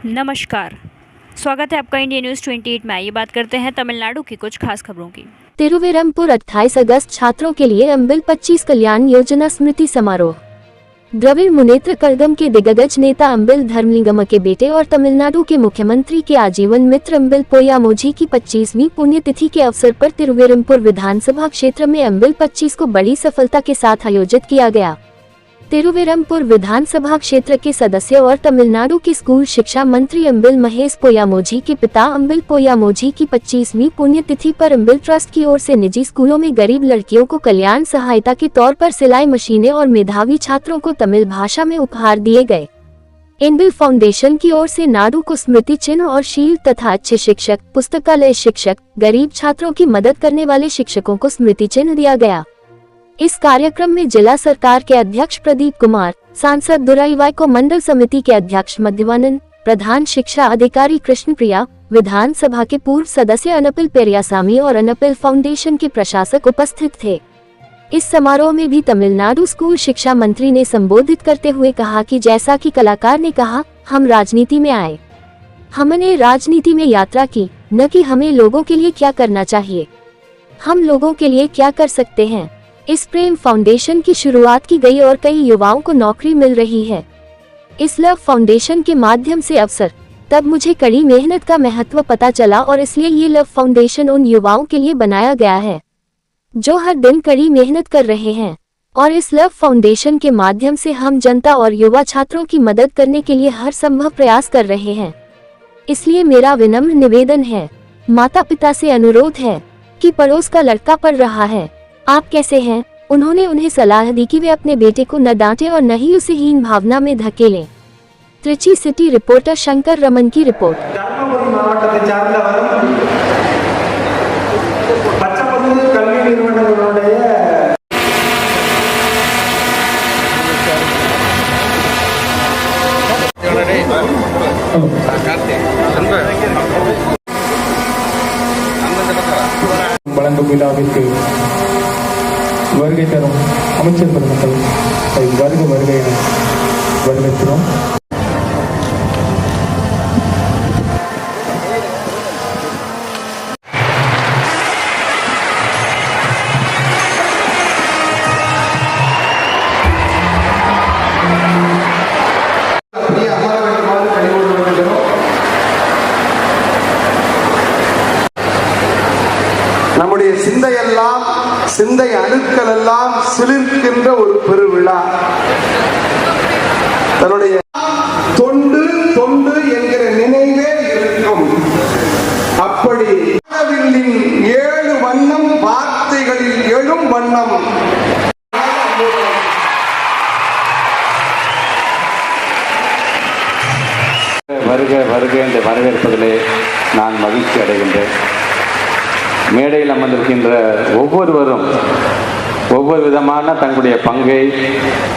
नमस्कार, स्वागत है आपका इंडिया न्यूज़ 28 में। ये बात करते हैं तमिलनाडु की कुछ खास खबरों की। तिरुविरमपुर 28 अगस्त छात्रों के लिए अम्बिल 25 कल्याण योजना स्मृति समारोह। द्रविड़ मुनेत्र कड़गम के दिग्गज नेता अम्बिल धर्मलिंगम के बेटे और तमिलनाडु के मुख्यमंत्री के आजीवन मित्र अम्बिल पोयामोजी की 25वीं पुण्यतिथि के अवसर पर तिरुविरमपुर विधानसभा क्षेत्र में अम्बिल 25 को बड़ी सफलता के साथ आयोजित किया गया। तिरुविरमपुर विधानसभा क्षेत्र के सदस्य और तमिलनाडु के स्कूल शिक्षा मंत्री अम्बिल महेश पोयामोजी के पिता अम्बिल पोयामोजी की 25वीं पुण्यतिथि पर अम्बिल ट्रस्ट की ओर से निजी स्कूलों में गरीब लड़कियों को कल्याण सहायता के तौर पर सिलाई मशीनें और मेधावी छात्रों को तमिल भाषा में उपहार दिए गए। अम्बिल फाउंडेशन की ओर से नाडू को स्मृति चिन्ह और शील्ड तथा अच्छे शिक्षक, पुस्तकालय शिक्षक, गरीब छात्रों की मदद करने वाले शिक्षकों को स्मृति चिन्ह दिया गया। इस कार्यक्रम में जिला सरकार के अध्यक्ष प्रदीप कुमार, सांसद दुराईवाई को मंडल समिति के अध्यक्ष मध्यवानंद, प्रधान शिक्षा अधिकारी कृष्ण प्रिया, विधानसभा के पूर्व सदस्य अनपिल पेरियासामी और अनपिल फाउंडेशन के प्रशासक उपस्थित थे। इस समारोह में भी तमिलनाडु स्कूल शिक्षा मंत्री ने संबोधित करते हुए कहा कि जैसा कि कलाकार ने कहा, हम राजनीति में आए, हमने राजनीति में यात्रा की, न कि हमें लोगों के लिए क्या करना चाहिए, हम लोगों के लिए क्या कर सकते हैं। इस प्रेम फाउंडेशन की शुरुआत की गई और कई युवाओं को नौकरी मिल रही है। इस लव फाउंडेशन के माध्यम से अवसर, तब मुझे कड़ी मेहनत का महत्व पता चला और इसलिए ये लव फाउंडेशन उन युवाओं के लिए बनाया गया है जो हर दिन कड़ी मेहनत कर रहे हैं। और इस लव फाउंडेशन के माध्यम से हम जनता और युवा छात्रों की मदद करने के लिए हर संभव प्रयास कर रहे हैं। इसलिए मेरा विनम्र निवेदन है, माता पिता से अनुरोध है कि पड़ोस का लड़का पढ़ रहा है, आप कैसे हैं? उन्होंने उन्हें सलाह दी कि वे अपने बेटे को न डांटें और न ही उसे हीन भावना में धकेलें। त्रिची सिटी रिपोर्टर शंकर रमन की रिपोर्ट। வருகை தரும் அமைச்சர் பெருமக்கள் வருக வருகை என வரவேற்கிறோம். நம்முடைய சிந்தை அணுக்கள் எல்லாம் சிலிர்க்கின்ற ஒரு பெருவிழா. தன்னுடைய தொண்டு தொண்டு என்கிற நினைவே இருக்கும். அப்படி ஏழு வண்ணம் வார்த்தைகளில் எழும் வண்ணம் வருக வருக என்று வரவேற்பதிலே நான் மகிழ்ச்சி அடைகின்றேன். மேடையில் அமர்ந்திருக்கின்ற ஒவ்வொருவரும் ஒவ்வொரு விதமான தங்களுடைய பங்கை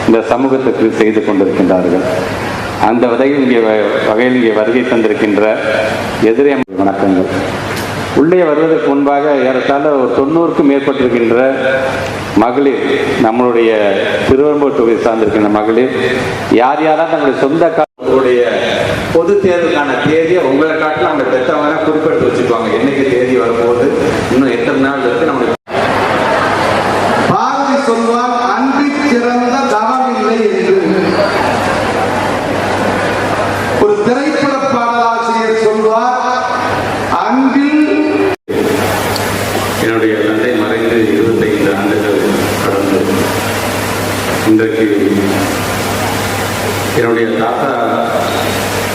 இந்த சமூகத்துக்கு செய்து கொண்டிருக்கின்றார்கள். அந்த வகையில் இங்கே வருகை தந்திருக்கின்ற எதிரே வணக்கங்கள். உள்ளே வருவதற்கு முன்பாக ஏறத்தாழ ஒரு 90க்கும் மேற்பட்டிருக்கின்ற மகளிர், நம்மளுடைய திருவெரும்பூர் தொகுதி சார்ந்திருக்கின்ற மகளிர் யார் யாராவது தங்களுடைய சொந்த உங்களுடைய பொது தேர்தலுக்கான தேதியை உங்களை காட்டில் அவங்க பெற்றவங்க குறிப்பிட்டு வச்சுக்குவாங்க. என்னைக்கு தேதி வரும்போது இன்னும் எத்தனை நாள் இருக்கு. நம்மளுக்கு பாரதி சொல்வார், அன்பில் சிறந்த தவம் இல்லை என்று. ஒரு திரைப்பட பாடலாசிரியர் சொல்வார், அன்பில். என்னுடைய தந்தை மறைந்து 25 ஆண்டுகள் கடந்து இன்றைக்கு என்னுடைய தாத்தா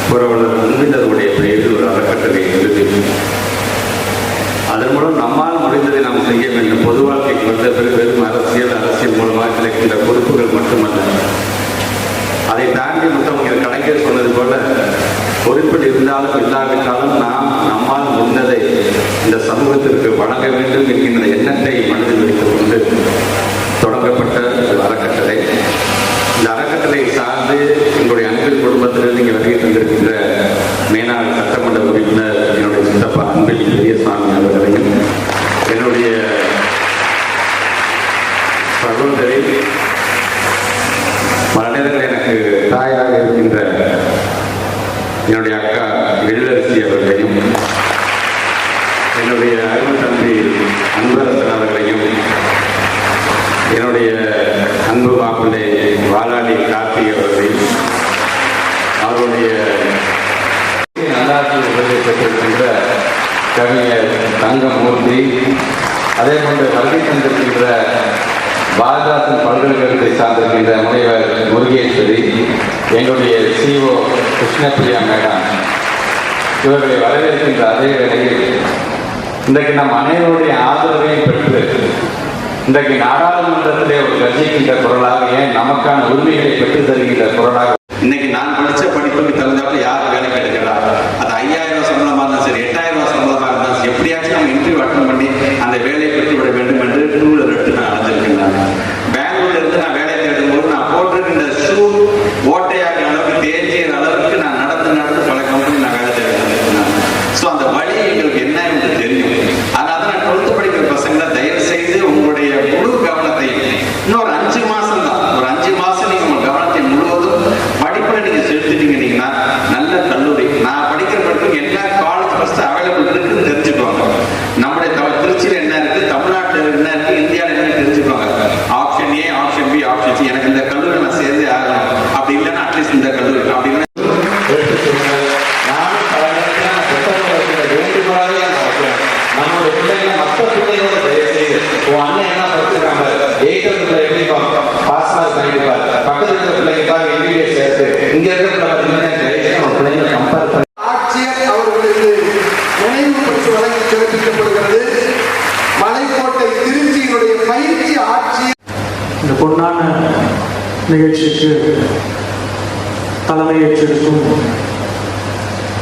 புரவலர் அன்பிதனுடைய பெயரில் ஒரு அறக்கட்டளை எழுதி அதன் மூலம் நம்மால் முடிந்ததை நாம் செய்ய வேண்டும். பொது வாழ்க்கைக்கு வந்த பிறகு வெறும் அரசியல் மூலமாக கிடைக்கின்ற பொறுப்புகள் மட்டுமல்ல, அதை தாண்டி மற்றவங்க கலைஞர் சொன்னது போல பொறுப்பில் இருந்தாலும் இல்லாவிட்டாலும் நாம் நம்மால் முடிந்ததை இந்த சமூகத்திற்கு வழங்க வேண்டும் என்கின்ற எண்ணத்தை மனதில் வைத்துக் கொண்டு தொடங்கப்பட்ட ஒரு அறக்கட்டளை. இந்த அறக்கட்டளையை சார்ந்து எங்களுடைய அன்பில் குடும்பத்திலிருந்து இங்கே வருகை தந்திருக்கின்ற மேனாள் சட்டமன்ற உறுப்பினர் என்னுடைய சித்தப்பா அன்பில் பெரியசாமி அவர்களையும், என்னுடைய சகோதரி பல நேரங்கள் எனக்கு தாயாக இருக்கின்ற என்னுடைய அக்கா எழிலரசி அவர்களையும், என்னுடைய அருமை தம்பி அன்பரசன் அவர்களையும், என்னுடைய அன்பு மாப்பிள்ளை வாலாடி கார்த்திக் அவர்களையும், அவருடைய நல்லாட்சி விருதை பெற்றிருக்கின்ற கவிஞர் தங்கமூர்த்தி, அதே போன்று வருகை தந்திருக்கின்ற பாரதாசன் பல்கலைக்கழகத்தை சார்ந்திருக்கின்ற முனைவர் முருகேஸ்வரி, எங்களுடைய CEO கிருஷ்ணபிரியா மேடம், இவர்களை வரவேற்கின்ற அதே வேளையில் இன்றைக்கு நம் அனைவருடைய ஆதரவையும் பெற்று இன்றைக்கு நாடாளுமன்றத்திலே ஒரு கர்ஜிக்கின்ற குரலாக, ஏன் நமக்கான உரிமைகளை பெற்றுத் தருகின்ற குரலாக, இன்னைக்கு நான் படித்த படிப்புக்கு தகுந்தாப்புல யார் வேலை கிடைக்கிறா, அது 5000 சம்பளமாக இருந்தாலும் சரி, 8000 சம்பளமாக இருந்தாலும் சரி, எப்படியாச்சும் நம்ம இன்டர்வியூ அட்டன் பண்ணி அந்த வேலையை பெற்று விட வேண்டும் என்று 2 வீலர் எடுத்து நான் அடைஞ்சிருக்கின்றேன். பெங்களூர்ல இருந்து நான் வேலை தேடும் போது நான் போட்டிருக்கின்ற ஷூ ஓட்டையாகிற அளவுக்கு தேஞ்சிற அளவுக்கு நான் நடந்து பல கம்பெனி நான் வேலை தேடிருக்கேன். ஸோ அந்த வழி எங்களுக்கு என்ன என்று தெரியும். அதனால தான் நான் 12th படிக்கிற பசங்களை தயவு செய்து உங்களுடைய முழு கவனத்தை, இன்னொரு 5 மாசம் தான், ஒரு 5 மாசம் நீங்க உங்க கவனத்தை முழுவதும் படிப்புல நீங்க செலுத்திட்டீங்கன்னா நல்ல கல்லூரி. நான் படிக்கிற படிப்புக்கு எல்லா காலேஜ் ஃபர்ஸ்ட் அவைலபிள் இருக்குன்னு தெரிஞ்சுக்குவாங்க. நம்முடைய திருச்சியில் என்ன இருக்கு, தமிழ்நாட்டில் என்ன இருக்கு, இந்தியாவில் என்ன தெரிஞ்சுக்குவாங்க. Option A, option B, option C. எனக்கு இந்த கல்லூரி நான் சேர்ந்தே ஆகணும், அப்படி இல்லைன்னா அட்லீஸ்ட் இந்த கல்லூரி அப்படி இல்லைன்னா நம்மளுடைய பிள்ளைங்க மற்ற பிள்ளைங்களோட தயவு செய்து உன் அண்ணன் என்ன படிச்சிருக்காங்க, 8th எப்படி பாஸ் மார்க் பண்ணிருப்பார், பக்கத்தில் இருக்கிற பிள்ளைங்க MBBS சேர்த்து இங்க இருக்கிற பிள்ளைங்க கம்பேர் பண்ணி ஆட்சியர் அவர்களுக்கு நினைவுபடுத்தி வழங்கி சிறப்பிக்கப்படுகிறது. மலைக்கோட்டை திருச்சியினுடைய பயிற்சி ஆட்சியர் இந்த பொன்னான நிகழ்ச்சிக்கு தலைமையேற்றிருக்கும்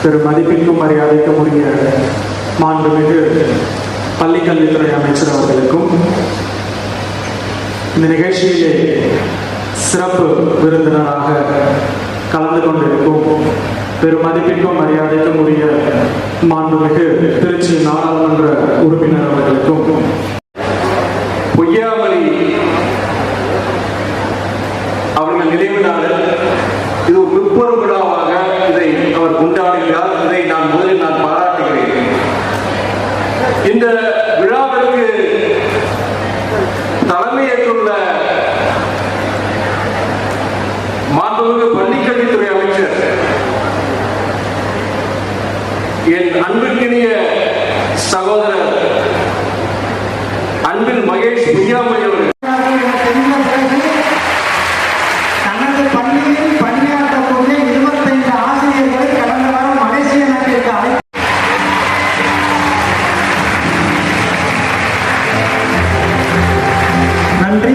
பெரும் மதிப்பிற்கும் மரியாதைக்கும் உரிய மாண்புமிகு பள்ளிக்கல்வித்துறை அமைச்சர் அவர்களுக்கும், இந்த நிகழ்ச்சியிலே சிறப்பு விருந்தினராக கலந்து கொண்டிருக்கும் பெரும் மதிப்பிற்கும் மரியாதைக்கும் உரிய மாண்புமிகு திருச்சி நாடாளுமன்ற உறுப்பினர் அவர்களுக்கும், பொய்யாமொழி அவர்கள் நினைவு நாளில் இது ஒரு முப்பெரும் விழாவாக இதை அவர் கொண்டாடுகிறார். இதை நான் முதலில் பாராட்டுகிறேன். இந்த விழாவிற்கு தலைமையேற்றுள்ள மாண்புமிகு பள்ளிக்கல்வித்துறை அமைச்சர் என் அன்பிற்கினிய சகோதரர் அன்பில் மகேஷ் பொய்யாமொழி அவர்கள் தனது பள்ளியில் பணியாற்றக்கூடிய 25 ஆசிரியர்களை கடந்த வாரம் மலேசிய நாட்டிற்கு அழைத்து நன்றி.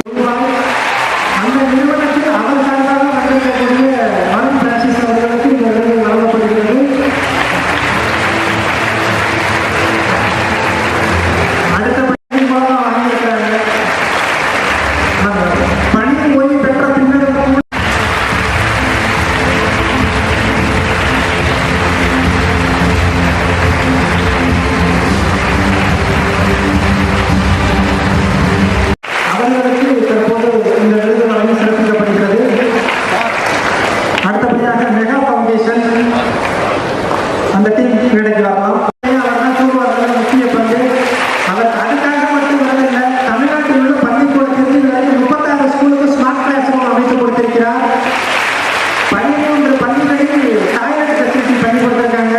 அந்த நிறுவனத்தில் அவர் சார்பாக வந்திருக்கக்கூடிய அருண் பிரான்சிஸ் அவர்களுக்கு இந்த விருது வழங்கப்படுகிறது. அடுத்த பணி மூலம் வாங்கியிருக்கிறாங்க. பணி ஓய்வு பெற்ற பின்னர் அவர்களுக்கு தற்போது இந்த விருது வழங்கி சிறப்பிக்கப்படுகிறது. அடுத்தபடியாக மெகா ஃபவுண்டேஷன் அந்த டீம் மேடைக்கு வரலாம். அவர்கள் கூறுவார்கள் முக்கிய பங்கு. அவர் அதுக்காக மட்டும் வரவில்லை, தமிழ்நாட்டில் உள்ள பள்ளிக்கூடத்திற்கு இதுவரை 36 ஸ்கூலுக்கு ஸ்மார்ட் கிளாஸ் ரூம் அமைத்து கொடுத்திருக்கிறார். 13 பள்ளிகளில் டாய்லெட் ஃபெசிலிட்டி பண்ணி கொடுத்திருக்காங்க.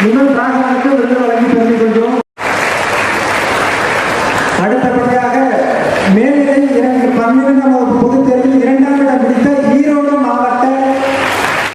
இன்னும் ராகவனுக்கு விருது வழங்கி பெருமை கொள்கிறோம். அடுத்தபடியாக மேலே இறங்கி 12